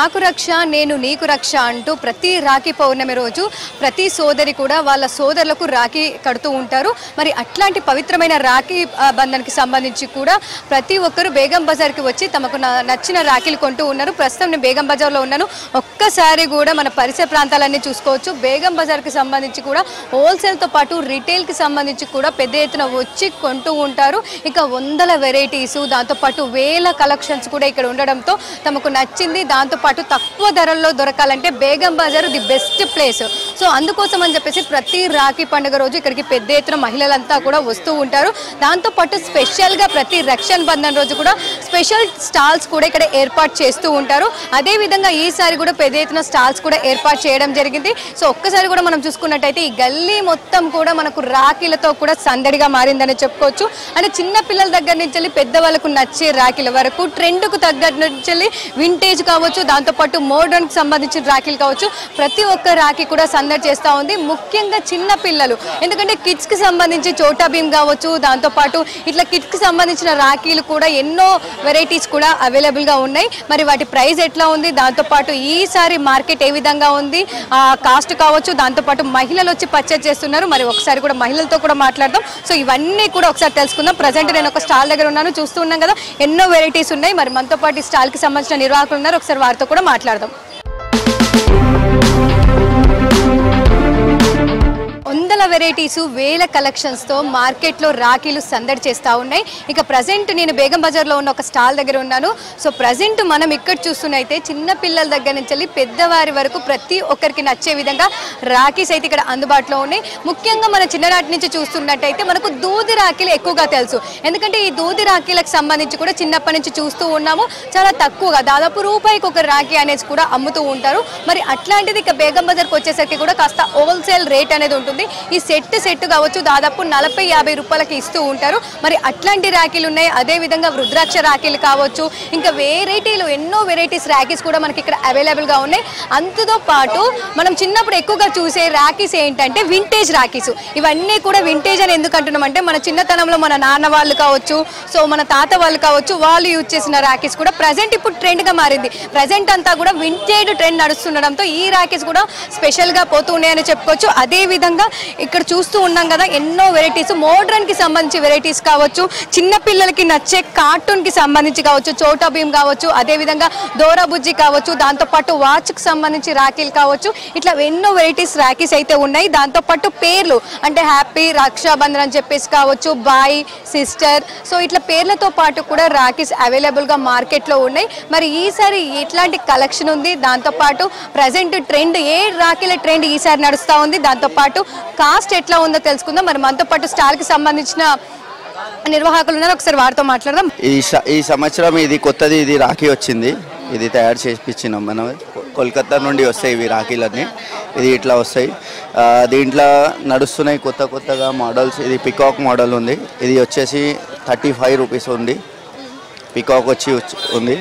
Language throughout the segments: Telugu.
నాకు రక్ష నేను నీకు రక్ష అంటూ ప్రతి రాఖీ పౌర్ణమి రోజు ప్రతి సోదరి కూడా వాళ్ళ సోదరులకు రాఖీ కడుతూ ఉంటారు. మరి అట్లాంటి పవిత్రమైన రాఖీ బంధానికి సంబంధించి కూడా ప్రతి ఒక్కరు బేగం బజార్కి వచ్చి తమకు నచ్చిన రాఖీలు కొంటూ ఉన్నారు. ప్రస్తుతం నేను బేగం బజార్లో ఉన్నాను. ఒక్కసారి కూడా మన పరిసర ప్రాంతాలన్నీ చూసుకోవచ్చు. బేగం బజార్కి సంబంధించి కూడా హోల్సేల్తో పాటు రిటైల్కి సంబంధించి కూడా పెద్ద ఎత్తున వచ్చి కొంటూ ఉంటారు. ఇక వందల వెరైటీసు దాంతోపాటు వేల కలెక్షన్స్ కూడా ఇక్కడ ఉండడంతో తమకు నచ్చింది. దాంతోపాటు తక్కువ ధరల్లో దొరకాలంటే Begum Bazar the best place. So అందుకోసం అని చెప్పేసి ప్రతి రాఖీ పండుగ రోజు ఇక్కడికి పెద్ద ఎత్తున మహిళలంతా కూడా వస్తూ ఉంటారు. దాంతోపాటు స్పెషల్గా ప్రతి రక్షణ్ బంధన్ రోజు కూడా స్పెషల్ స్టాల్స్ కూడా ఇక్కడ ఏర్పాటు చేస్తూ ఉంటారు. అదేవిధంగా ఈసారి కూడా పెద్ద ఎత్తున స్టాల్స్ కూడా ఏర్పాటు చేయడం జరిగింది. సో ఒక్కసారి కూడా మనం చూసుకున్నట్టయితే ఈ గల్లీ మొత్తం కూడా మనకు రాఖీలతో కూడా సందడిగా మారిందని చెప్పుకోవచ్చు. అంటే చిన్న పిల్లల దగ్గర నుంచి వెళ్ళి పెద్దవాళ్ళకు నచ్చే రాఖీల వరకు ట్రెండ్కు తగ్గట్టు నుంచి వెళ్ళి వింటేజ్ కావచ్చు, దాంతోపాటు మోడర్న్కి సంబంధించిన రాఖీలు కావచ్చు, ప్రతి ఒక్క రాఖీ కూడా సందడి చేస్తూ ఉంది. ముఖ్యంగా చిన్న పిల్లలు, ఎందుకంటే కిడ్స్కి సంబంధించి చోటా భీమ్ కావచ్చు, దాంతోపాటు ఇట్లా కిడ్స్కి సంబంధించిన రాఖీలు కూడా ఎన్నో వెరైటీస్ కూడా అవైలబుల్గా ఉన్నాయి. మరి వాటి ప్రైస్ ఎట్లా ఉంది, దాంతోపాటు ఈసారి మార్కెట్ ఏ విధంగా ఉంది, కాస్ట్ కావచ్చు, దాంతోపాటు మహిళలు వచ్చి పర్చేజ్ చేస్తున్నారు. మరి ఒకసారి కూడా మహిళలతో కూడా మాట్లాడదాం. సో ఇవన్నీ కూడా ఒకసారి తెలుసుకుందాం. ప్రజెంట్ నేను ఒక స్టాల్ దగ్గర ఉన్నాను, చూస్తూ ఉన్నాం కదా ఎన్నో వెరైటీస్ ఉన్నాయి. మరి మనతో పాటు ఈ స్టాల్కి సంబంధించిన నిర్వాహకులు ఉన్నారు, ఒకసారి వారితో కూడా మాట్లాడదాం. వందల వెరైటీస్ వేల కలెక్షన్స్తో మార్కెట్లో రాఖీలు సందడి చేస్తూ ఉన్నాయి. ఇక ప్రజెంట్ నేను బేగం బజార్లో ఉన్న ఒక స్టాల్ దగ్గర ఉన్నాను. సో ప్రజెంట్ మనం ఇక్కడ చూస్తున్నైతే చిన్న పిల్లల దగ్గర నుంచి వెళ్ళి పెద్దవారి వరకు ప్రతి ఒక్కరికి నచ్చే విధంగా రాఖీస్ అయితే ఇక్కడ అందుబాటులో ఉన్నాయి. ముఖ్యంగా మన చిన్ననాటి నుంచి చూస్తున్నట్టయితే మనకు దూది రాఖీలు ఎక్కువగా తెలుసు. ఎందుకంటే ఈ దూది రాఖీలకు సంబంధించి కూడా చిన్నప్పటి నుంచి చూస్తూ ఉన్నాము. చాలా తక్కువగా దాదాపు రూపాయికి ఒక రాఖీ అనేది కూడా అమ్ముతూ ఉంటారు. మరి అట్లాంటిది ఇక బేగం బజార్కి వచ్చేసరికి కూడా కాస్త హోల్సేల్ రేట్ అనేది ఉంటుంది. ఈ సెట్ కావచ్చు దాదాపు 40-50 రూపాయలకి ఇస్తూ ఉంటారు. మరి అట్లాంటి రాఖీలు ఉన్నాయి. అదేవిధంగా రుద్రాక్ష రాఖీలు కావచ్చు, ఇంకా వెరైటీలు ఎన్నో వెరైటీస్ రాఖీస్ కూడా మనకి ఇక్కడ అవైలబుల్గా ఉన్నాయి. అంతతో పాటు మనం చిన్నప్పుడు ఎక్కువగా చూసే రాఖీస్ ఏంటంటే వింటేజ్ రాఖీస్. ఇవన్నీ కూడా వింటేజ్ అని ఎందుకు అంటున్నామంటే మన చిన్నతనంలో మన నాన్న వాళ్ళు కావచ్చు, సో మన తాత వాళ్ళు కావచ్చు, వాళ్ళు యూజ్ చేసిన రాఖీస్ కూడా ప్రజెంట్ ఇప్పుడు ట్రెండ్గా మారింది. ప్రజెంట్ అంతా కూడా వింటేజ్ ట్రెండ్ నడుస్తుండడంతో ఈ రాఖీస్ కూడా స్పెషల్గా పోతూ ఉన్నాయని చెప్పుకోవచ్చు. అదేవిధంగా ఇక్కడ చూస్తూ ఉన్నాం కదా ఎన్నో వెరైటీస్, మోడ్రన్కి సంబంధించి వెరైటీస్ కావచ్చు, చిన్నపిల్లలకి నచ్చే కార్టూన్కి సంబంధించి కావచ్చు, చోటా భీమ్ కావచ్చు, అదేవిధంగా డోరా బుజ్జి కావచ్చు, దాంతోపాటు వాచ్కి సంబంధించి రాఖీలు కావచ్చు, ఇట్లా ఎన్నో వెరైటీస్ రాఖీస్ అయితే ఉన్నాయి. దాంతోపాటు పేర్లు అంటే హ్యాపీ, రక్షాబంధన్ అని చెప్పేసి కావచ్చు, బాయ్, సిస్టర్, సో ఇట్లా పేర్లతో పాటు కూడా రాఖీస్ అవైలబుల్గా మార్కెట్లో ఉన్నాయి. మరి ఈసారి ఎట్లాంటి కలెక్షన్ ఉంది, దాంతోపాటు ప్రజెంట్ ట్రెండ్ ఏ రాఖీల ట్రెండ్ ఈసారి నడుస్తూ ఉంది, దాంతోపాటు కాస్ట్ ఎట్లా ఉందో తెలుసుకుందాం. మరి మనతో పాటు స్టాల్కి సంబంధించిన నిర్వాహకులు ఉన్నారు, ఒకసారి వారితో మాట్లాడదాం. ఈ సంవత్సరం ఇది కొత్తది, ఇది రాఖీ వచ్చింది, ఇది తయారు చేయించినాం మనం. కోల్కతా నుండి వస్తాయి ఇవి రాఖీలన్నీ, ఇది ఇట్లా వస్తాయి. దీంట్లో నడుస్తున్నాయి కొత్తగా మోడల్స్. ఇది పికాక్ మోడల్ ఉంది, ఇది వచ్చేసి 35 రూపీస్ ఉంది. పికాక్ ఉంది.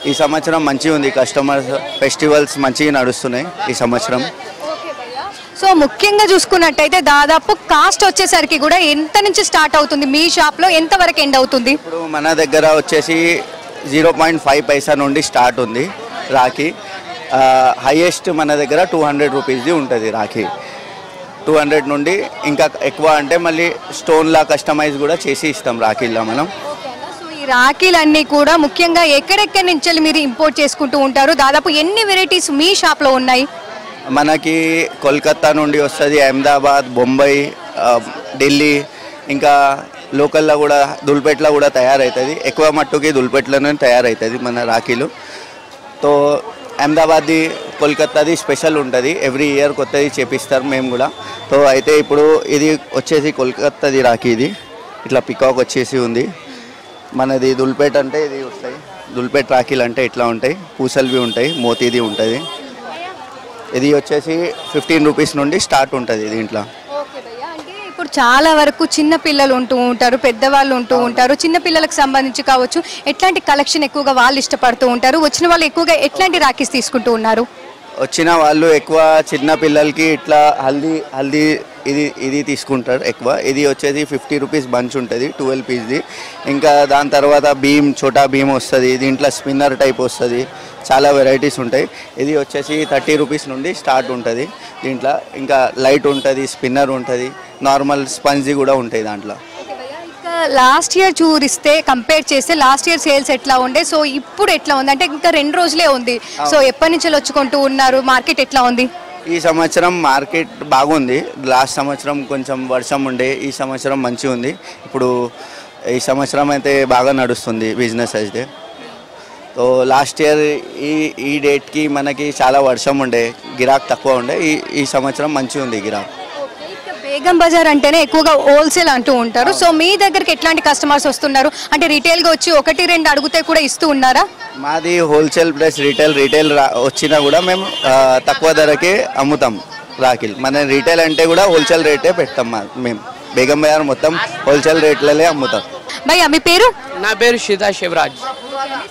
ఈ సంవత్సరం మంచిగా ఉంది, కస్టమర్స్ ఫెస్టివల్స్ మంచిగా నడుస్తున్నాయి ఈ సంవత్సరం. సో ముఖ్యంగా చూసుకున్నట్టయితే దాదాపు కాస్ట్ వచ్చేసరికి కూడా ఎంత నుంచి స్టార్ట్ అవుతుంది, మీ షాప్లో ఎంత వరకు ఎండ్ అవుతుంది? ఇప్పుడు మన దగ్గర వచ్చేసి 0.5 పైసా నుండి స్టార్ట్ ఉంది రాఖీ. హైయెస్ట్ మన దగ్గర 200 రూపీస్ది ఉంటుంది రాఖీ. 200 నుండి ఇంకా ఎక్కువ అంటే మళ్ళీ స్టోన్లా కస్టమైజ్ కూడా చేసి ఇస్తాం రాఖీల్లో మనం. సో ఈ రాఖీలన్నీ కూడా ముఖ్యంగా ఎక్కడెక్కడి నుంచి మీరు ఇంపోర్ట్ చేసుకుంటూ ఉంటారు? దాదాపు ఎన్ని వెరైటీస్ మీ షాప్లో ఉన్నాయి? మనకి కోల్కతా నుండి వస్తుంది, అహ్మదాబాద్, బొంబాయి, ఢిల్లీ, ఇంకా లోకల్లో కూడా దుల్పేట్లో కూడా తయారవుతుంది. ఎక్కువ మట్టుకి దుల్పేట్లోనే తయారవుతుంది మన రాఖీలు. తో అహ్మదాబాద్ది, కోల్కతాది స్పెషల్ ఉంటుంది. ఎవ్రీ ఇయర్ కొత్తది చేపిస్తారు మేము కూడా. తో అయితే ఇప్పుడు ఇది వచ్చేసి కోల్కతాది రాఖీ. ఇది ఇట్లా పికాక్ వచ్చేసి ఉంది. మనది దుల్పేట్ అంటే ఇది వస్తాయి. దుల్పేట్ రాఖీలు అంటే ఇట్లా ఉంటాయి, పూసల్వి ఉంటాయి, మోతీది ఉంటుంది. ఇది వచ్చేసి 15 రూపీస్ నుండి స్టార్ట్ ఉంటుంది దీంట్లో. ఇప్పుడు చాలా వరకు చిన్న పిల్లలు ఉంటూ ఉంటారు, పెద్దవాళ్ళు ఉంటూ ఉంటారు. చిన్న పిల్లలకు సంబంధించి కావచ్చు ఎట్లాంటి కలెక్షన్ ఎక్కువగా వాళ్ళు ఇష్టపడుతూ ఉంటారు? వచ్చిన వాళ్ళు ఎక్కువగా ఎట్లాంటి రాఖీస్ తీసుకుంటూ ఉన్నారు? వచ్చిన వాళ్ళు ఎక్కువ చిన్న పిల్లలకి ఇట్లా హల్దీ ఇది తీసుకుంటారు ఎక్కువ. ఇది వచ్చేసి 50 రూపీస్ బంచ్ ఉంటుంది 12 పీస్ది. ఇంకా దాని తర్వాత చోటా భీమ్ వస్తుంది, దీంట్లో స్పిన్నర్ టైప్ వస్తుంది, చాలా వెరైటీస్ ఉంటాయి. ఇది వచ్చేసి 30 రూపీస్ నుండి స్టార్ట్ ఉంటుంది దీంట్లో. ఇంకా లైట్ ఉంటుంది, స్పిన్నర్ ఉంటుంది, నార్మల్ స్పంజీ కూడా ఉంటాయి దాంట్లో. లాస్ట్ ఇయర్ చూరిస్తే కంపేర్ చేస్తే లాస్ట్ ఇయర్ సేల్స్ ఎట్లా ఉండే, సో ఇప్పుడు ఎట్లా ఉంది? అంటే ఇంకా 2 రోజులే ఉంది, సో ఎప్పటి నుంచి వచ్చుకుంటూ ఉన్నారు, మార్కెట్ ఎట్లా ఉంది? ఈ సంవత్సరం మార్కెట్ బాగుంది. లాస్ట్ సంవత్సరం కొంచెం వర్షం ఉండే, ఈ సంవత్సరం మంచిగా ఉంది. ఇప్పుడు ఈ సంవత్సరం అయితే బాగా నడుస్తుంది బిజినెస్ అయితే. సో లాస్ట్ ఇయర్ ఈ డేట్కి మనకి చాలా వర్షం ఉండే, గిరాక్ తక్కువ ఉండే. ఈ సంవత్సరం మంచిగా ఉంది గిరాక్. బేగం బజార్ అంటేనే ఎక్కువగా హోల్సేల్ అంటూ ఉంటారు, సో మీ దగ్గరికి ఎట్లాంటి కస్టమర్స్ వస్తున్నారు? అంటే రీటైల్గా వచ్చి 1-2 అడిగితే కూడా ఇస్తూ ఉన్నారా? మాది హోల్సేల్ ప్లస్ రీటైల్ వచ్చినా కూడా మేము తక్కువ ధరకే అమ్ముతాం రాఖీలు. మన రీటైల్ అంటే కూడా హోల్సేల్ రేటే పెడతాం. మేము బేగం బజార్ మొత్తం హోల్సేల్ రేట్లనే అమ్ముతాం. భయ్యా మీ పేరు? నా పేరు సీతా శివరాజ్.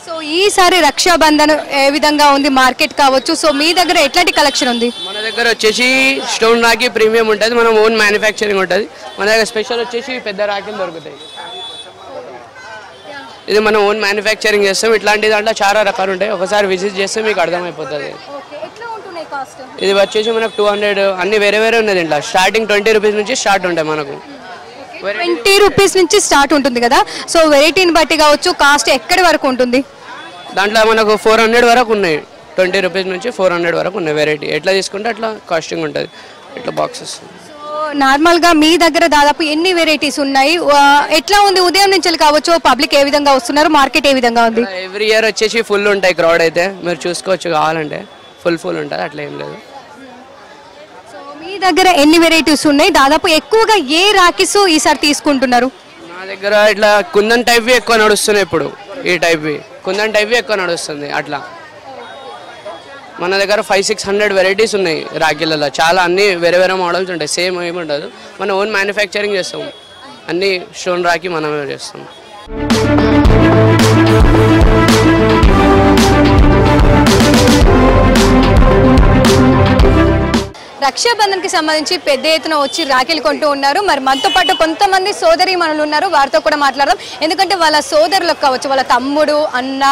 సో ఈసారి రక్షాబంధన్ ఏ విధంగా ఉంది, మార్కెట్ కావచ్చు, సో మీ దగ్గర ఎట్లాంటి కలెక్షన్ ఉంది? మన దగ్గర వచ్చేసి స్టోన్ రాఖీ ప్రీమియం ఉంటుంది, మనం ఓన్ మ్యానుఫ్యాక్చరింగ్ ఉంటుంది. మన దగ్గర స్పెషల్ వచ్చేసి పెద్ద రాఖీలు దొరుకుతాయి. ఇది మనం ఓన్ మ్యానుఫ్యాక్చరింగ్ చేస్తాం. ఇట్లాంటి దాంట్లో చాలా రకాలు ఉంటాయి, ఒకసారి విజిట్ చేస్తే మీకు అర్థమైపోతుంది. ఇది వచ్చేసి మనకు 200 అన్ని వేరే ఉన్నది. ఇంట్లో స్టార్టింగ్ 20 రూపీస్ నుంచి స్టార్ట్ ఉంటాయి. మనకు 20 రూపీస్ నుంచి స్టార్ట్ ఉంటుంది కదా, సో వెరైటీని బట్టి కావచ్చు కాస్ట్ ఎక్కడి వరకు ఉంటుంది? దాంట్లో మనకు 400 వరకు ఉన్నాయి. 20 రూపీస్ నుంచి 400 వరకు ఉన్నాయి. వెరైటీ ఎట్లా తీసుకుంటే అట్లా కాస్టింగ్ ఉంటుంది. ఇట్లా బాక్సెస్. సో నార్మల్గా మీ దగ్గర దాదాపు ఎన్ని వెరైటీస్ ఉన్నాయి, ఎట్లా ఉంది? ఉదయం నుంచి కావచ్చు పబ్లిక్ ఏ విధంగా వస్తున్నారు, మార్కెట్ ఏ విధంగా ఉంది? ఎవ్రీ ఇయర్ వచ్చేసి ఫుల్ ఉంటాయి. క్రౌడ్ అయితే మీరు చూసుకోవచ్చు, కావాలంటే ఫుల్ ఉంటుంది, అట్లా ఏం లేదు. మీ దగ్గర ఎన్ని వెరైటీస్ ఉన్నాయి? దాదాపు ఎక్కువగా ఏ రాఖీస్ ఈసారి తీసుకుంటున్నారు? నా దగ్గర ఇట్లా కుందన్ టైప్వి ఎక్కువ నడుస్తున్నాయి. ఇప్పుడు ఈ టైప్వి కుందన్ టైప్వి ఎక్కువ నడుస్తుంది. అట్లా మన దగ్గర 500-600 వెరైటీస్ ఉన్నాయి రాఖీలలో. చాలా అన్ని వేరే మోడల్స్ ఉంటాయి, సేమ్ ఏమి ఉండదు. మనం ఓన్ మ్యానుఫ్యాక్చరింగ్ చేస్తాం, అన్ని స్టోన్ రాఖీ మనమే చేస్తాం. రక్షాబంధన్కి సంబంధించి పెద్ద ఎత్తున వచ్చి రాఖీలు కొంటూ ఉన్నారు. మరి మనతో పాటు కొంతమంది సోదరీమణులు ఉన్నారు, వారితో కూడా మాట్లాడదాం. ఎందుకంటే వాళ్ళ సోదరులకు కావచ్చు, వాళ్ళ తమ్ముడు, అన్న,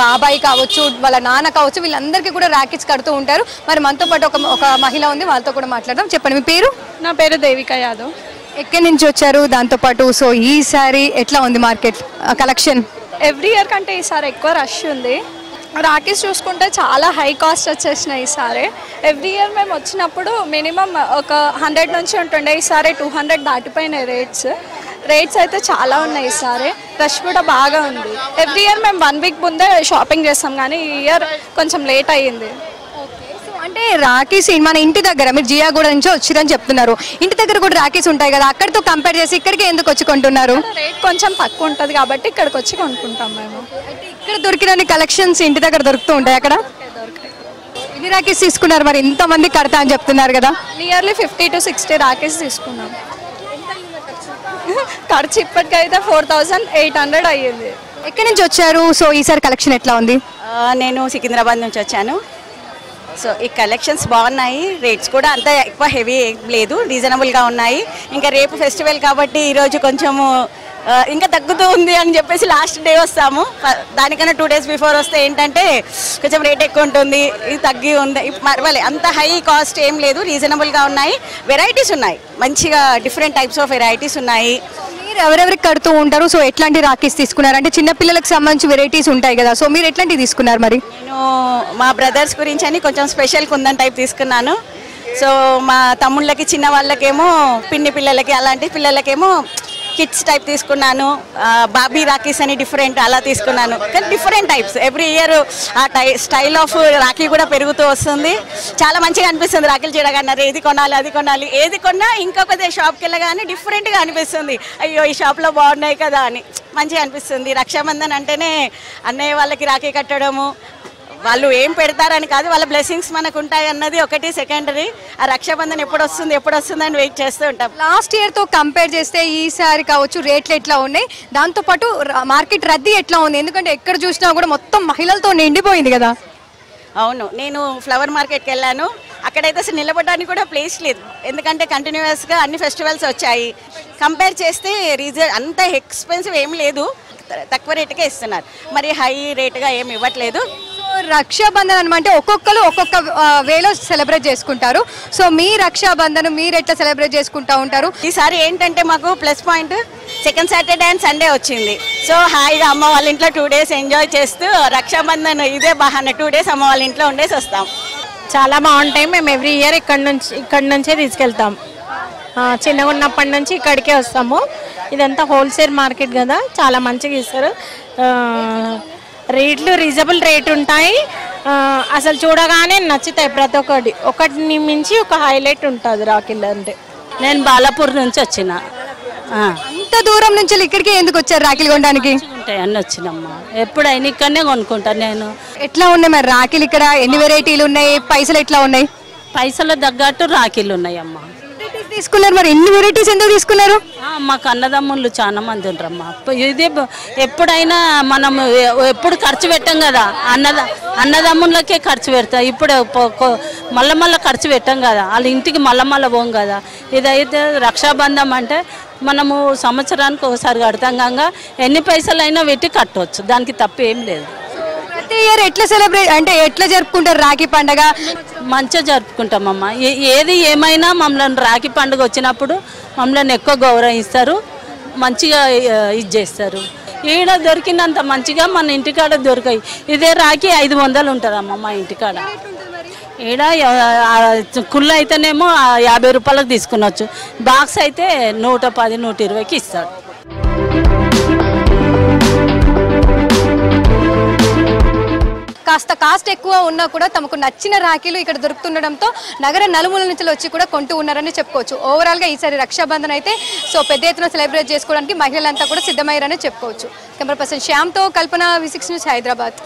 బాబాయ్ కావచ్చు, వాళ్ళ నాన్న కావచ్చు, వీళ్ళందరికీ కూడా రాఖీస్ కడుతూ ఉంటారు. మరి మనతో పాటు ఒక మహిళ ఉంది, వాళ్ళతో కూడా మాట్లాడదాం. చెప్పండి మీ పేరు? నా పేరు దేవిక యాదవ్. ఎక్కడి నుంచి వచ్చారు? దాంతోపాటు సో ఈసారి ఎట్లా ఉంది మార్కెట్ కలెక్షన్? ఎవ్రీ ఇయర్ కంటే ఈసారి ఎక్కువ రష్ ఉంది. రాఖీస్ చూసుకుంటే చాలా హై కాస్ట్ వచ్చేసినాయి ఈసారి. ఎవ్రీ ఇయర్ మేము వచ్చినప్పుడు మినిమం ఒక 100 నుంచి ఉంటుండే, ఈసారి 200 దాటిపోయినాయి రేట్స్ అయితే చాలా ఉన్నాయి. ఈసారి రష్ కూడా బాగా ఉంది. ఎవ్రీ ఇయర్ మేము 1 వీక్ ముందే షాపింగ్ చేస్తాం, కానీ ఈ ఇయర్ కొంచెం లేట్ అయ్యింది. అంటే రాఖీస్ మన ఇంటి దగ్గర మీరు జియాగూడ నుంచి వచ్చిరని చెప్తున్నారు, ఇంటి దగ్గర కూడా రాఖీస్ ఉంటాయి కదా, అక్కడితో కంపేర్ చేసి ఇక్కడికి ఎందుకు వచ్చి కొంటున్నారు? రేట్ కొంచెం తక్కువ ఉంటుంది కాబట్టి ఇక్కడికి వచ్చి కొనుక్కుంటాం మేము. ఇక్కడ దొరికిన కలెక్షన్స్ ఇంటి దగ్గర దొరుకుతూ ఉంటాయి అక్కడ? ఎన్ని రాఖీస్ తీసుకున్నారు మరి? ఇంతమంది కడతా అని చెప్తున్నారు కదా. నియర్లీ 50 to 60 రాఖీస్ తీసుకున్నాం. ఖర్చు ఇప్పటికైతే 4800 అయ్యింది. ఎక్కడి నుంచి వచ్చారు? సో ఈసారి కలెక్షన్ ఎట్లా ఉంది? నేను సికింద్రాబాద్ నుంచి వచ్చాను. సో ఈ కలెక్షన్స్ బాగున్నాయి, రేట్స్ కూడా అంత ఎక్కువ హెవీ లేదు, రీజనబుల్గా ఉన్నాయి. ఇంకా రేపు ఫెస్టివల్ కాబట్టి ఈరోజు కొంచెము ఇంకా తగ్గుతూ ఉంది అని చెప్పేసి లాస్ట్ డే వస్తాము. దానికన్నా 2 days బిఫోర్ వస్తే ఏంటంటే కొంచెం రేట్ ఎక్కువ ఉంటుంది, ఇది తగ్గి ఉంది. పర్వాలేదు, అంత హై కాస్ట్ ఏం లేదు, రీజనబుల్గా ఉన్నాయి. వెరైటీస్ ఉన్నాయి, మంచిగా డిఫరెంట్ టైప్స్ ఆఫ్ వెరైటీస్ ఉన్నాయి. మీరు ఎవరెవరికి కడుతూ ఉంటారు? సో ఎట్లాంటి రాఖీస్ తీసుకున్నారు? అంటే చిన్నపిల్లలకు సంబంధించి వెరైటీస్ ఉంటాయి కదా, సో మీరు ఎట్లాంటివి తీసుకున్నారు మరి? నేను మా బ్రదర్స్ గురించి అని కొంచెం స్పెషల్ కుందన్ టైప్ తీసుకున్నాను. సో మా తమ్ముళ్ళకి, చిన్న వాళ్ళకేమో పిన్ని పిల్లలకి, అలాంటి పిల్లలకేమో కిడ్స్ టైప్ తీసుకున్నాను. బాబీ రాఖీస్ అని డిఫరెంట్ అలా తీసుకున్నాను. కానీ డిఫరెంట్ టైప్స్ ఎవ్రీ ఇయర్ ఆ స్టైల్ ఆఫ్ రాఖీ కూడా పెరుగుతూ వస్తుంది. చాలా మంచిగా అనిపిస్తుంది రాఖీలు చూడగానే. ఏది కొనాలి, అది కొనాలి, ఏది కొన్నా ఇంకొక షాప్కి వెళ్ళగానే డిఫరెంట్గా అనిపిస్తుంది. అయ్యో ఈ షాప్లో బాగున్నాయి కదా అని మంచిగా అనిపిస్తుంది. రక్షాబంధన్ అంటేనే అన్నయ్య వాళ్ళకి రాఖీ కట్టడము, వాళ్ళు ఏం పెడతారని కాదు, వాళ్ళ బ్లెస్సింగ్స్ మనకు ఉంటాయి అన్నది ఒకటి సెకండరీ. ఆ రక్షాబంధన్ ఎప్పుడు వస్తుంది అని వెయిట్ చేస్తూ ఉంటాం. లాస్ట్ ఇయర్తో కంపేర్ చేస్తే ఈసారి కావచ్చు రేట్లు ఎట్లా ఉన్నాయి, దాంతోపాటు మార్కెట్ రద్దీ ఎట్లా ఉంది? ఎందుకంటే ఎక్కడ చూసినా కూడా మొత్తం మహిళలతో నిండిపోయింది కదా. అవును, నేను ఫ్లవర్ మార్కెట్కి వెళ్ళాను. అక్కడైతే అసలు నిలబడడానికి కూడా ప్లేస్ లేదు, ఎందుకంటే కంటిన్యూస్గా అన్ని ఫెస్టివల్స్ వచ్చాయి. కంపేర్ చేస్తే అంత ఎక్స్పెన్సివ్ ఏం లేదు, తక్కువ రేటుకే ఇస్తున్నారు, మరి హై రేటుగా ఏమి ఇవ్వట్లేదు. సో రక్షాబంధన్ అనమాట ఒక్కొక్కరు ఒక్కొక్క వేలో సెలబ్రేట్ చేసుకుంటారు. సో మీ రక్షాబంధన్ మీరు ఎట్లా సెలబ్రేట్ చేసుకుంటూ ఉంటారు? ఈసారి ఏంటంటే మాకు plus point second Saturday and Sunday వచ్చింది. సో హాయిగా అమ్మ వాళ్ళ ఇంట్లో 2 days ఎంజాయ్ చేస్తూ రక్షాబంధన్ ఇదే బహానా 2 days అమ్మ వాళ్ళ ఇంట్లో ఉండేసి వస్తాం. చాలా బాగుంటాయి. మేము ఎవ్రీ ఇయర్ ఇక్కడి నుంచే తీసుకెళ్తాం. చిన్నగా ఉన్నప్పటి నుంచి ఇక్కడికే వస్తాము. ఇదంతా హోల్సేల్ మార్కెట్ కదా, చాలా మంచిగా ఇస్తారు. రేట్లు రీజనబుల్ రేట్ ఉంటాయి. అసలు చూడగానే నచ్చుతాయి ప్రతి ఒకటిని మించి ఒక హైలైట్ ఉంటుంది రాఖీలు అంటే. నేను బాలాపూర్ నుంచి వచ్చిన. అంత దూరం నుంచి ఇక్కడికి ఎందుకు వచ్చారు రాఖీలు కొనడానికి? ఉంటాయి అన్నీ వచ్చినమ్మా, ఎప్పుడైనా ఇక్కడనే కొనుక్కుంటాను నేను. ఎట్లా ఉన్నాయి మరి రాఖీలు ఇక్కడ? ఎన్ని వెరైటీలు ఉన్నాయి? పైసలు ఎట్లా ఉన్నాయి? పైసలు తగ్గట్టు రాఖీలు ఉన్నాయమ్మా. తీసుకున్నారు మరి, ఎన్ని వెరైటీస్ ఎందుకు తీసుకున్నారు? మాకు అన్నదమ్ముళ్ళు చాలా మంది ఉంటారమ్మా. ఇది ఎప్పుడైనా మనం ఎప్పుడు ఖర్చు పెట్టాం కదా, అన్నదమ్ములకే ఖర్చు పెడతాం. ఇప్పుడు మళ్ళీ ఖర్చు పెట్టాం కదా, వాళ్ళ ఇంటికి మళ్ళీ పోం కదా. ఇదైతే రక్షాబంధం అంటే మనము సంవత్సరానికి ఒకసారి కడతాం కాగా ఎన్ని పైసలైనా పెట్టి కట్టవచ్చు, దానికి తప్పు ఏం లేదు. ప్రతి ఇయర్ ఎట్లా సెలబ్రేట్ అంటే ఎట్లా జరుపుకుంటారు రాఖీ పండుగ? మంచిగా జరుపుకుంటామమ్మా. ఏది ఏమైనా మమ్మల్ని రాఖీ పండుగ వచ్చినప్పుడు మమ్మల్ని ఎక్కువ గౌరవిస్తారు, మంచిగా ఇది చేస్తారు. ఈడ దొరికినంత మంచిగా మన ఇంటికాడ దొరికాయి. ఇదే రాఖీ 500 ఉంటుందమ్మా మా ఇంటికాడ. ఈడ కుళ్ళ అయితేనేమో 50 రూపాయలకు తీసుకునొచ్చు, బాక్స్ అయితే 110, 120కి ఇస్తాడు. కాస్త కాస్ట్ ఎక్కువ ఉన్నా కూడా తమకు నచ్చిన రాఖీలు ఇక్కడ దొరుకుతుండడంతో నగర నలుమూల నుంచి వచ్చి కూడా కొంటూ ఉన్నారని చెప్పుకోవచ్చు. ఓవరాల్గా ఈసారి రక్షాబంధన్ అయితే సో పెద్ద ఎత్తున సెలబ్రేట్ చేసుకోవడానికి మహిళలంతా కూడా సిద్ధమయ్యారని చెప్పుకోవచ్చు. కెమెరా పర్సన్ శ్యామ్తో కల్పన, V6 న్యూస్, హైదరాబాద్.